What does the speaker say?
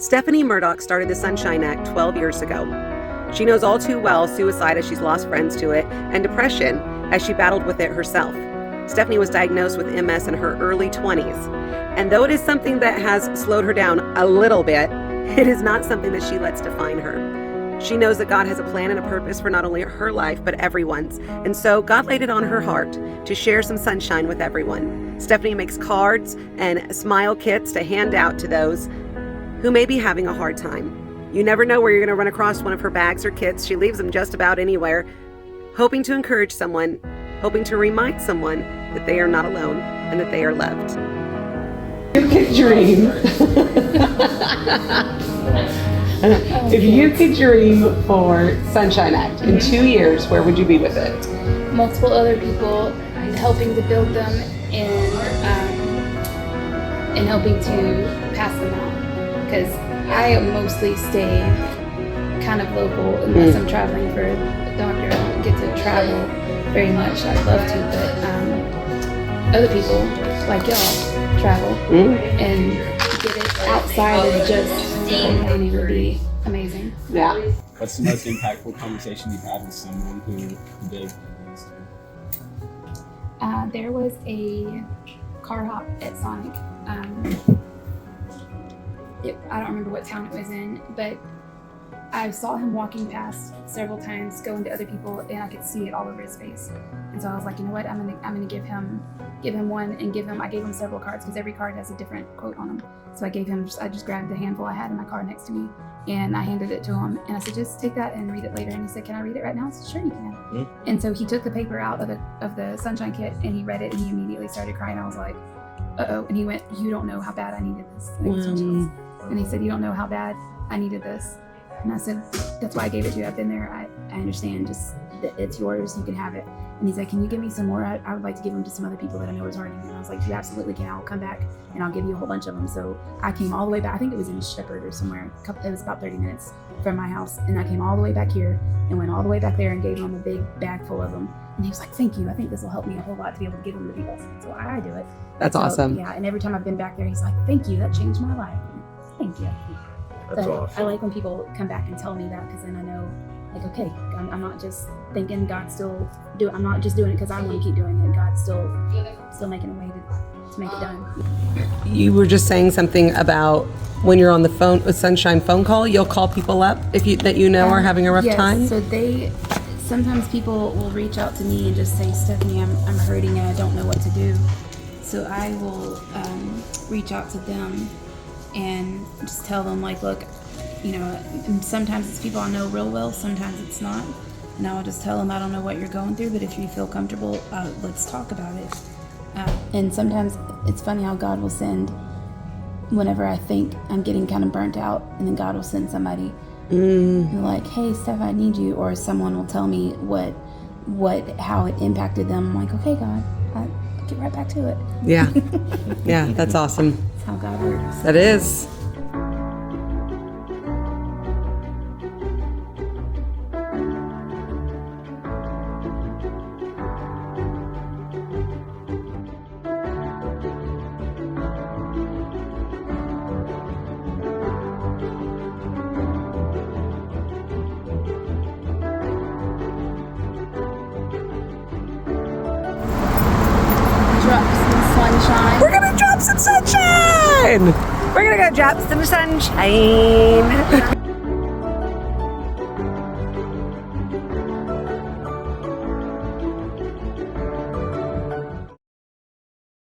Stephanie Murdock started the Sunshine Act 12 years ago. She knows all too well suicide as she's lost friends to it, and depression as she battled with it herself. Stephanie was diagnosed with MS in her early 20s. And though it is something that has slowed her down a little bit, it is not something that she lets define her. She knows that God has a plan and a purpose for not only her life, but everyone's. And so God laid it on her heart to share some sunshine with everyone. Stephanie makes cards and smile kits to hand out to those who may be having a hard time. You never know where you're going to run across one of her bags or kits. She leaves them just about anywhere, hoping to encourage someone, hoping to remind someone that they are not alone and that they are loved. You could dream. If you could dream for Sunshine Act in 2 years, where would you be with it? Multiple other people, helping to build them and helping to pass them out. Because I mostly stay kind of local unless I'm traveling for a doctor. I don't get to travel very much. I'd love to, but other people like y'all travel and get it outside of just Miami would be amazing. Yeah. What's the most impactful conversation you've had with someone who they've influenced you? There was a car hop at Sonic. I don't remember what town it was in, but I saw him walking past several times, going to other people, and I could see it all over his face. And so I was like, you know what? I'm gonna give him one, and I gave him several cards because every card has a different quote on them. So I just grabbed the handful I had in my car next to me, and I handed it to him, and I said, just take that and read it later. And he said, can I read it right now? I said, sure you can. And so he took the paper out of the Sunshine Kit, and he read it, and he immediately started crying. I was like, uh-oh. And he went, you don't know how bad I needed this. And he said, you don't know how bad I needed this. And I said, that's why I gave it to you. I've been there. I understand. Just, it's yours. You can have it. And he's like, can you give me some more? I would like to give them to some other people that I know is hurting. And I was like, you absolutely can. I'll come back and I'll give you a whole bunch of them. So I came all the way back. I think it was in Shepherd or somewhere. It was about 30 minutes from my house. And I came all the way back here and went all the way back there and gave him a big bag full of them. And he was like, thank you. I think this will help me a whole lot to be able to give them to people. So I do it. That's awesome. Yeah. And every time I've been back there, he's like, thank you. That changed my life. Thank you. That's awesome. I like when people come back and tell me that, because then I know, like, okay, I'm not just thinking God's still doing. I'm not just doing it because I want to keep doing it. God's still making a way to make it done. You were just saying something about when you're on the phone with Sunshine phone call, you'll call people up that you know are having a rough time. So sometimes people will reach out to me and just say, Stephanie, I'm hurting and I don't know what to do. So I will reach out to them and just tell them, like, look, and sometimes it's people I know real well, sometimes it's not. And I'll just tell them, I don't know what you're going through, but if you feel comfortable, let's talk about it. And sometimes it's funny how God will send, whenever I think I'm getting kind of burnt out, and then God will send somebody and like, hey, Steph, I need you. Or someone will tell me how it impacted them. I'm like, okay, God, I'll get right back to it. Yeah. Yeah, that's awesome. That's how God works. That is. Sunshine. We're gonna drop some sunshine! We're gonna go drop some sunshine.